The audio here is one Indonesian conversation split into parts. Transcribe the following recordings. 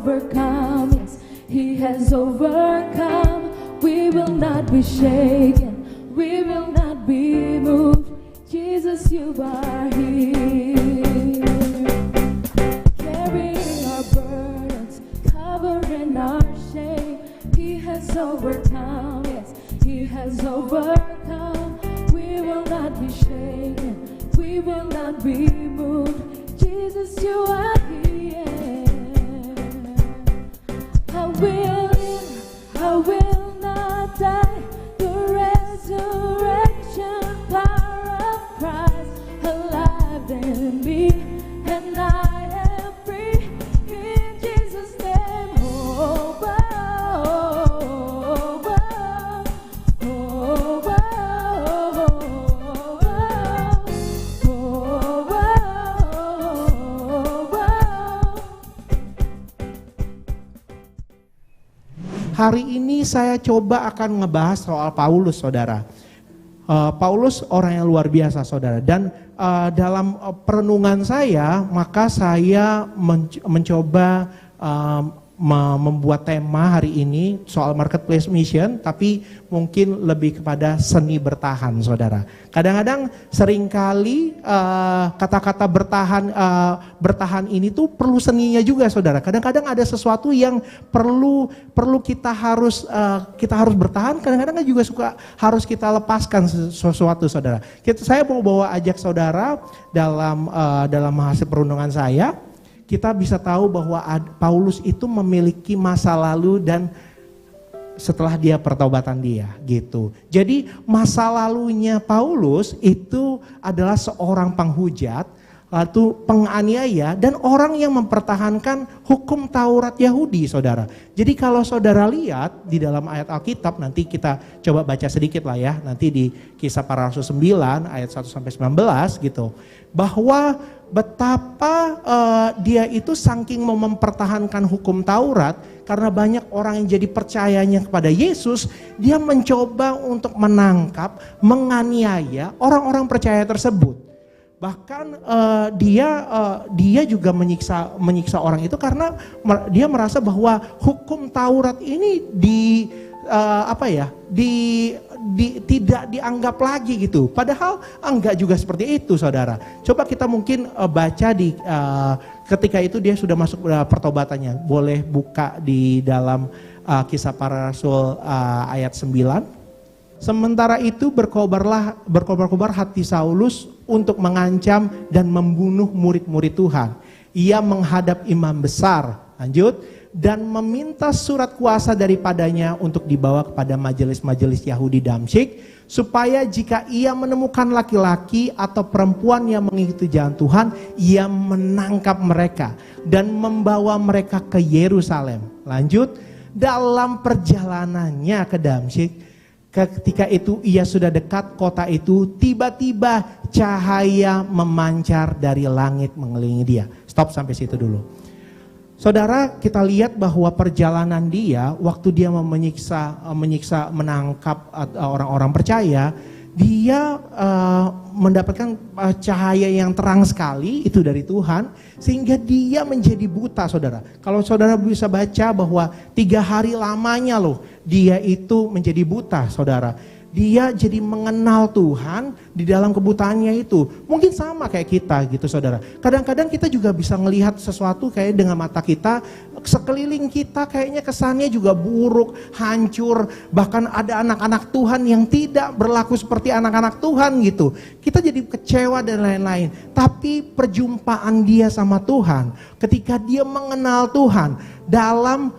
overcome. Yes, He has overcome. We will not be shaken. We will not be moved. Jesus, you are here. Carrying our burdens, covering our shame. He has overcome. Yes, He has overcome. We will not be shaken. We will not be moved. Jesus, you are here. I will live, I will not die. The resurrection power of Christ alive in me, and I am free in Jesus' name. Oh, oh, oh, oh, oh, Hari ini saya coba akan ngebahas soal Paulus, saudara. Paulus orang yang luar biasa, saudara. Dan dalam perenungan saya, maka saya mencoba membuat tema hari ini soal marketplace mission, tapi mungkin lebih kepada seni bertahan, saudara. Kadang-kadang seringkali kata-kata bertahan ini tuh perlu seninya juga, saudara. Kadang-kadang ada sesuatu yang perlu kita harus bertahan. Kadang-kadang juga harus kita lepaskan sesuatu, saudara. Saya mau bawa ajak saudara dalam hasil perundungan saya. Kita bisa tahu bahwa Paulus itu memiliki masa lalu dan setelah dia pertobatan dia gitu. Jadi masa lalunya Paulus itu adalah seorang penghujat, lalu penganiaya dan orang yang mempertahankan hukum Taurat Yahudi, saudara. Jadi kalau saudara lihat di dalam ayat Alkitab, nanti kita coba baca sedikit lah ya, nanti di Kisah Para Rasul 9 ayat 1-19 gitu. Bahwa betapa dia itu saking mempertahankan hukum Taurat, karena banyak orang yang jadi percayanya kepada Yesus, dia mencoba untuk menangkap, menganiaya orang-orang percaya tersebut. Bahkan dia juga menyiksa orang itu karena dia merasa bahwa hukum Taurat ini tidak dianggap lagi gitu. Padahal enggak juga seperti itu, saudara. Coba kita mungkin baca di ketika itu dia sudah masuk pertobatannya. Boleh buka di dalam Kisah Para Rasul ayat 9. Sementara itu berkobar-kobar hati Saulus untuk mengancam dan membunuh murid-murid Tuhan. Ia menghadap imam besar, lanjut, dan meminta surat kuasa daripadanya untuk dibawa kepada majelis-majelis Yahudi Damsyik, supaya jika ia menemukan laki-laki atau perempuan yang mengikuti jalan Tuhan, ia menangkap mereka dan membawa mereka ke Yerusalem. Lanjut, dalam perjalanannya ke Damsyik, ketika itu ia sudah dekat kota itu, tiba-tiba cahaya memancar dari langit mengelilingi dia. Stop sampai situ dulu. Saudara, kita lihat bahwa perjalanan dia, waktu dia menyiksa menangkap orang-orang percaya, dia mendapatkan cahaya yang terang sekali, itu dari Tuhan, sehingga dia menjadi buta, saudara. Kalau saudara bisa baca bahwa 3 hari lamanya loh, dia itu menjadi buta, saudara. Dia jadi mengenal Tuhan di dalam kebutaannya itu. Mungkin sama kayak kita gitu, saudara. Kadang-kadang kita juga bisa melihat sesuatu kayak dengan mata kita, sekeliling kita kayaknya kesannya juga buruk, hancur. Bahkan ada anak-anak Tuhan yang tidak berlaku seperti anak-anak Tuhan gitu. Kita jadi kecewa dan lain-lain. Tapi perjumpaan dia sama Tuhan, ketika dia mengenal Tuhan, dalam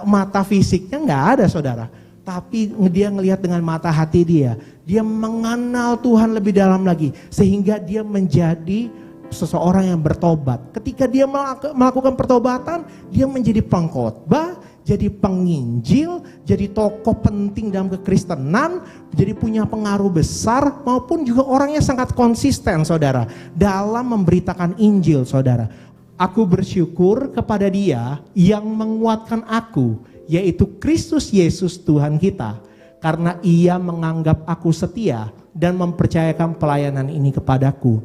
mata fisiknya nggak ada, saudara. Tapi dia ngelihat dengan mata hati dia. Dia mengenal Tuhan lebih dalam lagi. Sehingga dia menjadi seseorang yang bertobat. Ketika dia melakukan pertobatan, dia menjadi pengkhotbah, jadi penginjil, jadi tokoh penting dalam kekristenan, jadi punya pengaruh besar, maupun juga orangnya sangat konsisten, saudara, dalam memberitakan Injil, saudara. Aku bersyukur kepada Dia yang menguatkan aku, yaitu Kristus Yesus Tuhan kita, karena Ia menganggap aku setia dan mempercayakan pelayanan ini kepadaku.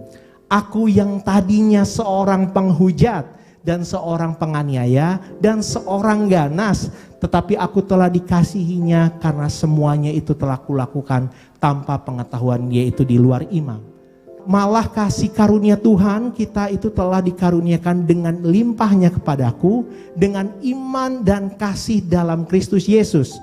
Aku yang tadinya seorang penghujat, dan seorang penganiaya dan seorang ganas, tetapi aku telah dikasihinya karena semuanya itu telah kulakukan tanpa pengetahuan, yaitu di luar iman. Malah kasih karunia Tuhan kita itu telah dikaruniakan dengan limpahnya kepadaku dengan iman dan kasih dalam Kristus Yesus.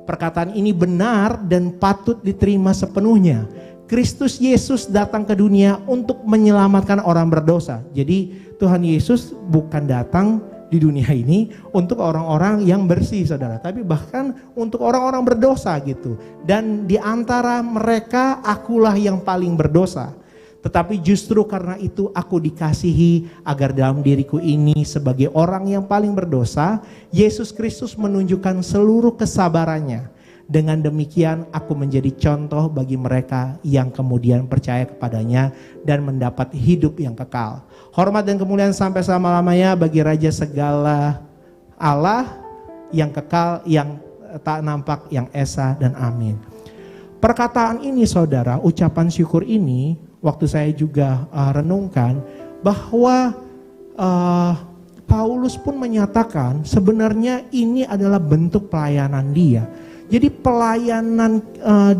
Perkataan ini benar dan patut diterima sepenuhnya. Kristus Yesus datang ke dunia untuk menyelamatkan orang berdosa. Jadi Tuhan Yesus bukan datang di dunia ini untuk orang-orang yang bersih, saudara, tapi bahkan untuk orang-orang berdosa gitu. Dan di antara mereka akulah yang paling berdosa. Tetapi justru karena itu aku dikasihi agar dalam diriku ini sebagai orang yang paling berdosa, Yesus Kristus menunjukkan seluruh kesabarannya. Dengan demikian aku menjadi contoh bagi mereka yang kemudian percaya kepadanya dan mendapat hidup yang kekal. Hormat dan kemuliaan sampai selama-lamanya bagi Raja segala Allah yang kekal, yang tak nampak, yang esa dan amin. Perkataan ini saudara, ucapan syukur ini, waktu saya juga renungkan bahwa Paulus pun menyatakan sebenarnya ini adalah bentuk pelayanan dia. Jadi pelayanan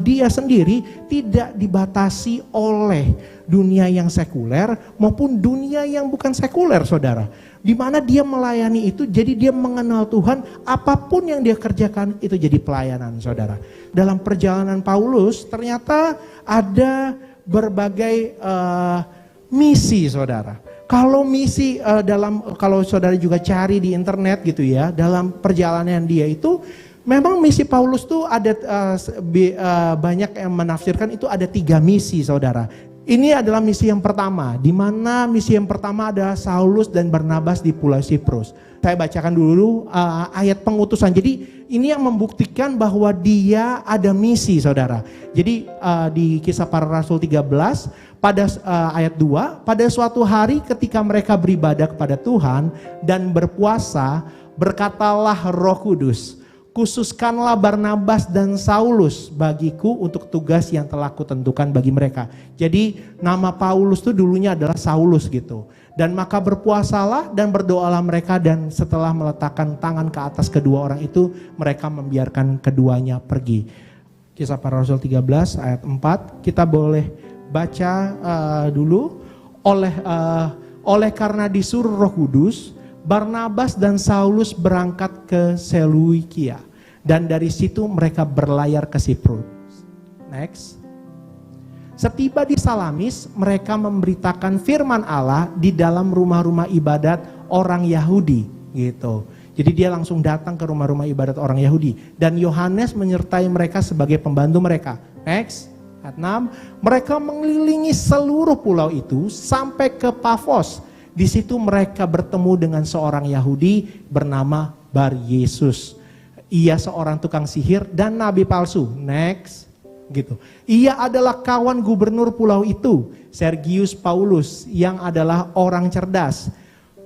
dia sendiri tidak dibatasi oleh dunia yang sekuler maupun dunia yang bukan sekuler, saudara. Di mana dia melayani itu, jadi dia mengenal Tuhan, apapun yang dia kerjakan itu jadi pelayanan, saudara. Dalam perjalanan Paulus ternyata ada berbagai misi, saudara. Kalau misi kalau saudara juga cari di internet gitu ya, dalam perjalanan dia itu memang misi Paulus tuh ada banyak yang menafsirkan itu ada 3 misi, saudara. Ini adalah misi yang pertama, di mana misi yang pertama adalah Saulus dan Barnabas di Pulau Siprus. Saya bacakan dulu ayat pengutusan. Jadi ini yang membuktikan bahwa dia ada misi, saudara. Jadi di Kisah Para Rasul 13 pada ayat 2, pada suatu hari ketika mereka beribadah kepada Tuhan dan berpuasa, berkatalah Roh Kudus, khususkanlah Barnabas dan Saulus bagiku untuk tugas yang telah kutentukan bagi mereka. Jadi nama Paulus itu dulunya adalah Saulus gitu. Dan maka berpuasalah dan berdoalah mereka, dan setelah meletakkan tangan ke atas kedua orang itu, mereka membiarkan keduanya pergi. Kisah Para Rasul 13 ayat 4, kita boleh baca dulu. Oleh karena disuruh Roh Kudus, Barnabas dan Saulus berangkat ke Seleukia, dan dari situ mereka berlayar ke Siprus. Next. Setiba di Salamis, mereka memberitakan firman Allah di dalam rumah-rumah ibadat orang Yahudi, gitu. Jadi dia langsung datang ke rumah-rumah ibadat orang Yahudi, dan Yohanes menyertai mereka sebagai pembantu mereka. Next. Ayat 6, mereka mengelilingi seluruh pulau itu sampai ke Pafos. Di situ mereka bertemu dengan seorang Yahudi bernama Bar Yesus. Ia seorang tukang sihir dan nabi palsu. Next. Gitu. Ia adalah kawan gubernur pulau itu, Sergius Paulus, yang adalah orang cerdas.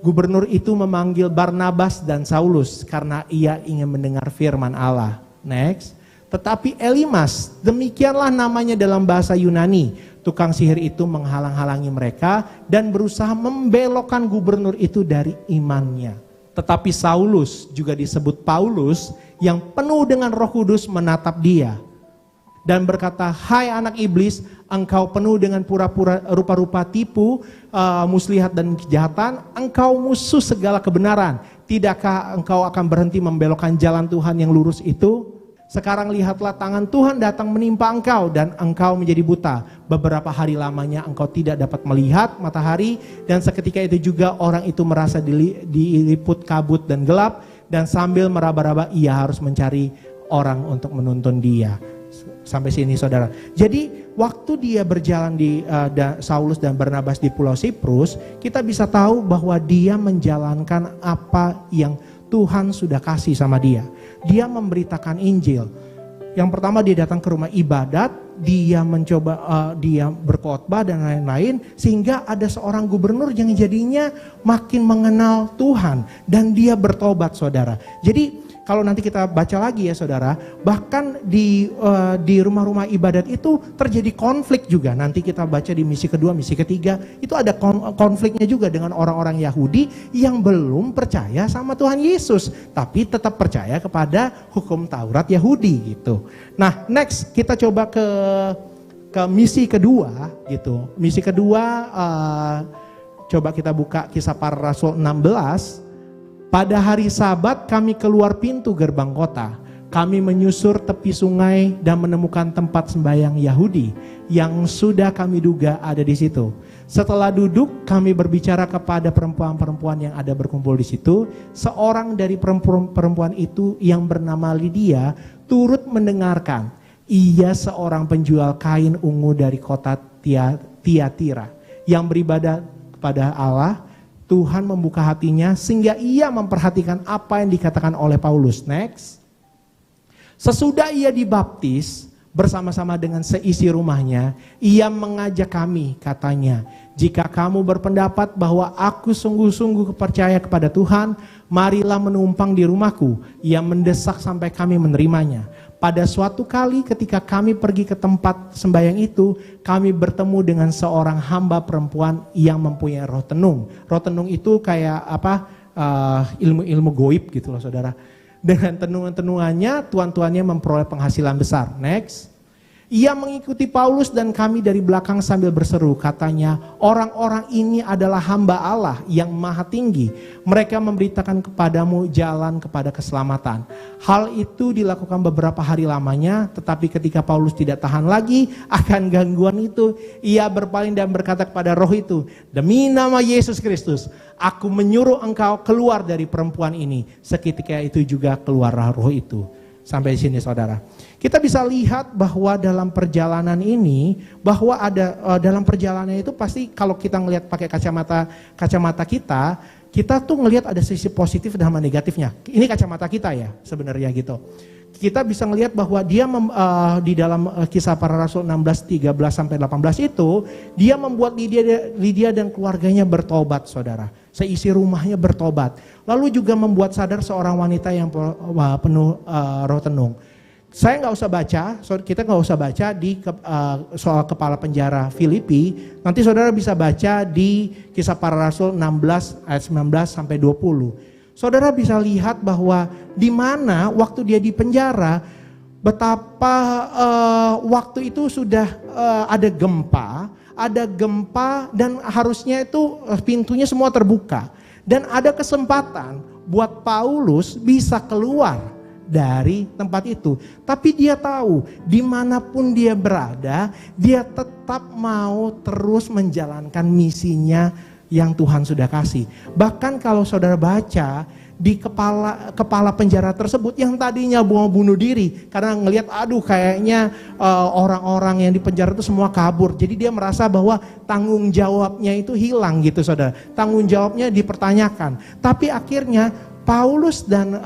Gubernur itu memanggil Barnabas dan Saulus karena ia ingin mendengar firman Allah. Next. Tetapi Elimas, demikianlah namanya dalam bahasa Yunani, tukang sihir itu menghalang-halangi mereka dan berusaha membelokkan gubernur itu dari imannya. Tetapi Saulus, juga disebut Paulus, yang penuh dengan Roh Kudus menatap dia dan berkata, hai anak iblis, engkau penuh dengan pura-pura rupa-rupa tipu, muslihat dan kejahatan, engkau musuh segala kebenaran. Tidakkah engkau akan berhenti membelokkan jalan Tuhan yang lurus itu? Sekarang lihatlah, tangan Tuhan datang menimpa engkau dan engkau menjadi buta. Beberapa hari lamanya engkau tidak dapat melihat matahari, dan seketika itu juga orang itu merasa diliput kabut dan gelap, dan sambil meraba-raba ia harus mencari orang untuk menuntun dia. Sampai sini saudara. Jadi waktu dia berjalan di Saulus dan Barnabas di Pulau Siprus, kita bisa tahu bahwa dia menjalankan apa yang Tuhan sudah kasih sama dia. Dia memberitakan Injil. Yang pertama dia datang ke rumah ibadat, dia mencoba dia berkhotbah dan lain-lain, sehingga ada seorang gubernur yang jadinya makin mengenal Tuhan dan dia bertobat, saudara. Jadi kalau nanti kita baca lagi ya saudara, bahkan di rumah-rumah ibadat itu terjadi konflik juga. Nanti kita baca di misi kedua, misi ketiga, itu ada konfliknya juga dengan orang-orang Yahudi yang belum percaya sama Tuhan Yesus, tapi tetap percaya kepada hukum Taurat Yahudi gitu. Nah, next kita coba ke misi kedua gitu. Misi kedua, coba kita buka Kisah Para Rasul 16. Pada hari Sabat kami keluar pintu gerbang kota. Kami menyusur tepi sungai dan menemukan tempat sembahyang Yahudi yang sudah kami duga ada di situ. Setelah duduk, kami berbicara kepada perempuan-perempuan yang ada berkumpul di situ. Seorang dari perempuan itu yang bernama Lydia turut mendengarkan. Ia seorang penjual kain ungu dari kota Tiatira yang beribadah kepada Allah. Tuhan membuka hatinya sehingga ia memperhatikan apa yang dikatakan oleh Paulus. Next. Sesudah ia dibaptis bersama-sama dengan seisi rumahnya, ia mengajak kami, katanya, jika kamu berpendapat bahwa aku sungguh-sungguh percaya kepada Tuhan, marilah menumpang di rumahku. Ia mendesak sampai kami menerimanya. Pada suatu kali ketika kami pergi ke tempat sembahyang itu, kami bertemu dengan seorang hamba perempuan yang mempunyai roh tenung. Roh tenung itu kayak ilmu-ilmu goib gitu loh saudara. Dengan tenungan-tenungannya, tuan-tuannya memperoleh penghasilan besar. Next. Ia mengikuti Paulus dan kami dari belakang sambil berseru, katanya, orang-orang ini adalah hamba Allah yang maha tinggi. Mereka memberitakan kepadamu jalan kepada keselamatan. Hal itu dilakukan beberapa hari lamanya, tetapi ketika Paulus tidak tahan lagi akan gangguan itu, ia berpaling dan berkata kepada roh itu, demi nama Yesus Kristus, aku menyuruh engkau keluar dari perempuan ini. Seketika itu juga keluarlah roh itu. Sampai di sini saudara. Kita bisa lihat bahwa dalam perjalanan ini, bahwa ada dalam perjalanan itu pasti kalau kita ngelihat pakai kacamata kita tuh ngelihat ada sisi positif dan negatifnya. Ini kacamata kita ya sebenarnya gitu. Kita bisa ngelihat bahwa dia di dalam Kisah Para Rasul 16, 13 sampai 18 itu, dia membuat Lydia dan keluarganya bertobat saudara. Seisi rumahnya bertobat. Lalu juga membuat sadar seorang wanita yang penuh roh tenung. Saya nggak usah baca, kita nggak usah baca di soal kepala penjara Filipi. Nanti saudara bisa baca di Kisah Para Rasul 16 ayat 19 sampai 20. Saudara bisa lihat bahwa di mana waktu dia di penjara, betapa waktu itu sudah ada gempa dan harusnya itu pintunya semua terbuka. Dan ada kesempatan buat Paulus bisa keluar dari tempat itu. Tapi dia tahu dimanapun dia berada, dia tetap mau terus menjalankan misinya yang Tuhan sudah kasih. Bahkan kalau saudara baca di kepala penjara tersebut yang tadinya mau bunuh diri karena ngelihat kayaknya orang-orang yang di penjara itu semua kabur. Jadi dia merasa bahwa tanggung jawabnya itu hilang gitu saudara. Tanggung jawabnya dipertanyakan. Tapi akhirnya Paulus dan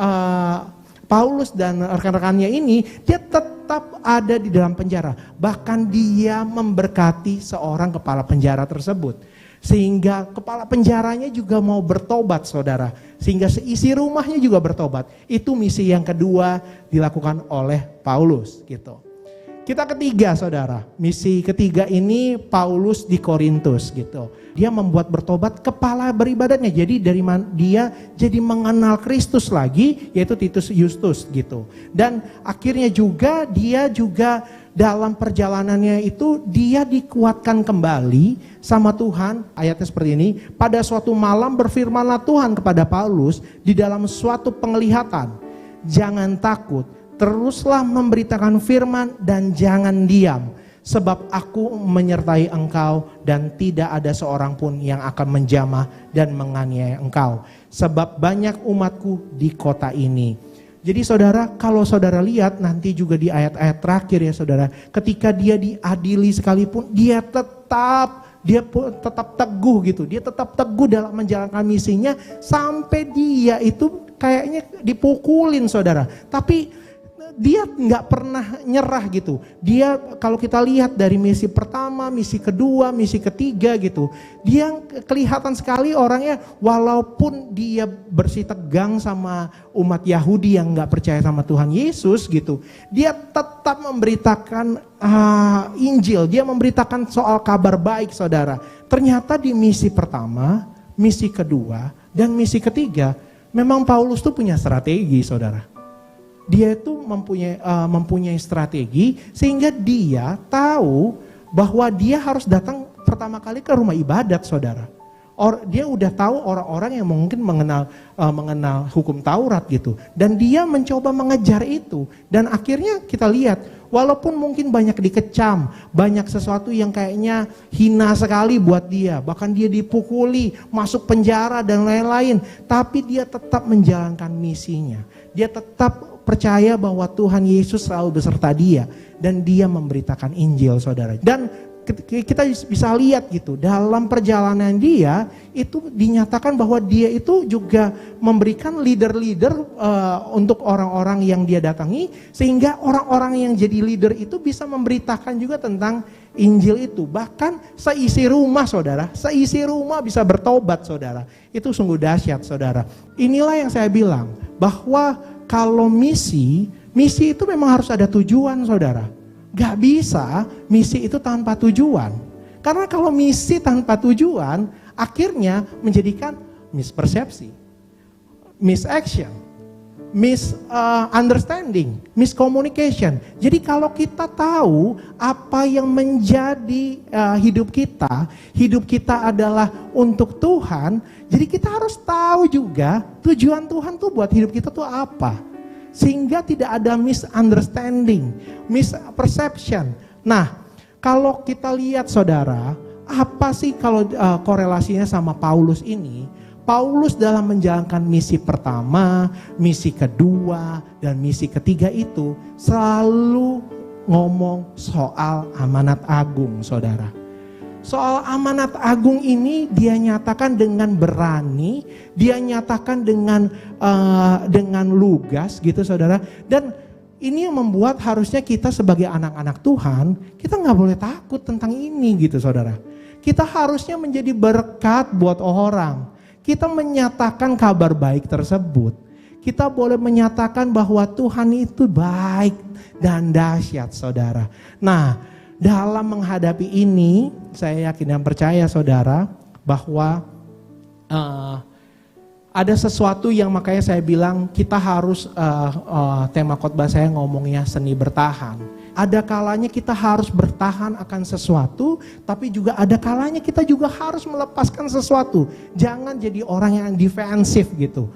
rekan-rekannya ini dia tetap ada di dalam penjara. Bahkan dia memberkati seorang kepala penjara tersebut. Sehingga kepala penjaranya juga mau bertobat saudara. Sehingga seisi rumahnya juga bertobat. Itu misi yang kedua dilakukan oleh Paulus gitu. Kita ketiga saudara. Misi ketiga ini Paulus di Korintus gitu. Dia membuat bertobat kepala beribadatnya. Jadi dia jadi mengenal Kristus lagi, yaitu Titus Justus gitu. Dan akhirnya juga dia juga dalam perjalanannya itu dia dikuatkan kembali sama Tuhan. Ayatnya seperti ini. Pada suatu malam berfirmanlah Tuhan kepada Paulus di dalam suatu penglihatan. Jangan takut, teruslah memberitakan firman dan jangan diam. Sebab aku menyertai engkau dan tidak ada seorang pun yang akan menjamah dan menganiaya engkau. Sebab banyak umatku di kota ini. Jadi saudara, kalau saudara lihat nanti juga di ayat-ayat terakhir ya saudara, ketika dia diadili sekalipun, dia tetap teguh gitu. Dia tetap teguh dalam menjalankan misinya sampai dia itu kayaknya dipukulin saudara. Tapi dia nggak pernah nyerah gitu. Dia kalau kita lihat dari misi pertama, misi kedua, misi ketiga gitu, dia kelihatan sekali orangnya walaupun dia bersih tegang sama umat Yahudi yang nggak percaya sama Tuhan Yesus gitu, dia tetap memberitakan Injil, dia memberitakan soal kabar baik saudara. Ternyata di misi pertama, misi kedua, dan misi ketiga, memang Paulus tuh punya strategi saudara. Dia itu mempunyai strategi sehingga dia tahu bahwa dia harus datang pertama kali ke rumah ibadat saudara. Dia udah tahu orang-orang yang mungkin mengenal hukum Taurat gitu. Dan dia mencoba mengejar itu. Dan akhirnya kita lihat walaupun mungkin banyak dikecam, banyak sesuatu yang kayaknya hina sekali buat dia. Bahkan dia dipukuli, masuk penjara dan lain-lain. Tapi dia tetap menjalankan misinya. Dia tetap percaya bahwa Tuhan Yesus selalu beserta dia dan dia memberitakan Injil saudara. Dan kita bisa lihat gitu dalam perjalanan dia itu dinyatakan bahwa dia itu juga memberikan leader-leader untuk orang-orang yang dia datangi, sehingga orang-orang yang jadi leader itu bisa memberitakan juga tentang Injil itu. Bahkan seisi rumah saudara, seisi rumah bisa bertobat saudara. Itu sungguh dahsyat saudara. Inilah yang saya bilang bahwa kalau misi itu memang harus ada tujuan saudara. Gak bisa misi itu tanpa tujuan. Karena kalau misi tanpa tujuan, akhirnya menjadikan mispersepsi, misaction, misunderstanding, miscommunication. Jadi kalau kita tahu apa yang menjadi hidup kita adalah untuk Tuhan, jadi kita harus tahu juga tujuan Tuhan tuh buat hidup kita tuh apa. Sehingga tidak ada misunderstanding, misperception. Nah, kalau kita lihat saudara, apa sih kalau korelasinya sama Paulus ini? Paulus dalam menjalankan misi pertama, misi kedua, dan misi ketiga itu selalu ngomong soal amanat agung saudara. Soal amanat agung ini dia nyatakan dengan berani, dia nyatakan dengan lugas gitu saudara. Dan ini yang membuat harusnya kita sebagai anak-anak Tuhan, kita gak boleh takut tentang ini gitu saudara. Kita harusnya menjadi berkat buat orang. Kita menyatakan kabar baik tersebut. Kita boleh menyatakan bahwa Tuhan itu baik dan dahsyat saudara. Nah, dalam menghadapi ini, saya yakin dan percaya saudara bahwa ada sesuatu yang makanya saya bilang kita harus, tema khotbah saya ngomongnya seni bertahan. Ada kalanya kita harus bertahan akan sesuatu, tapi juga ada kalanya kita juga harus melepaskan sesuatu. Jangan jadi orang yang defensif gitu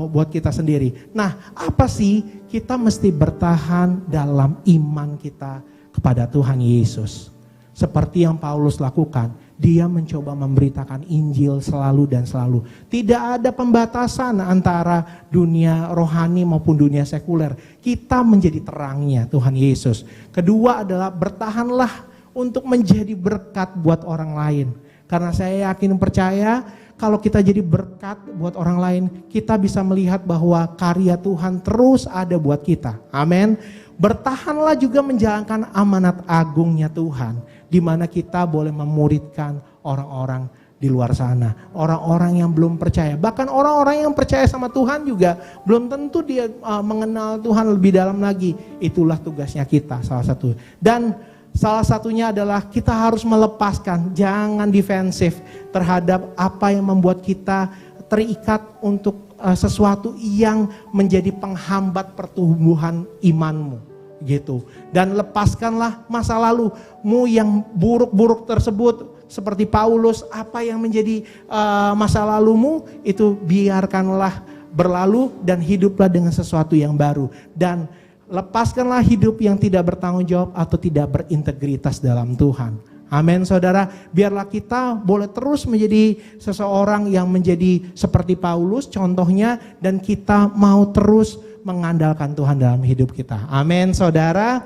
buat kita sendiri. Nah, apa sih kita mesti bertahan dalam iman kita kepada Tuhan Yesus. Seperti yang Paulus lakukan, dia mencoba memberitakan Injil selalu dan selalu. Tidak ada pembatasan antara dunia rohani maupun dunia sekuler. Kita menjadi terangnya Tuhan Yesus. Kedua adalah bertahanlah untuk menjadi berkat buat orang lain. Karena saya yakin percaya kalau kita jadi berkat buat orang lain, kita bisa melihat bahwa karya Tuhan terus ada buat kita. Amin. Bertahanlah juga menjalankan amanat agungnya Tuhan, di mana kita boleh memuridkan orang-orang di luar sana, orang-orang yang belum percaya. Bahkan orang-orang yang percaya sama Tuhan juga belum tentu dia mengenal Tuhan lebih dalam lagi. Itulah tugasnya kita salah satu. Dan salah satunya adalah kita harus melepaskan, jangan defensif terhadap apa yang membuat kita terikat untuk sesuatu yang menjadi penghambat pertumbuhan imanmu gitu. Dan lepaskanlah masa lalumu yang buruk-buruk tersebut, seperti Paulus, apa yang menjadi masa lalumu itu biarkanlah berlalu dan hiduplah dengan sesuatu yang baru. Dan lepaskanlah hidup yang tidak bertanggung jawab atau tidak berintegritas dalam Tuhan. Amin saudara, biarlah kita boleh terus menjadi seseorang yang menjadi seperti Paulus contohnya, dan kita mau terus mengandalkan Tuhan dalam hidup kita. Amin saudara.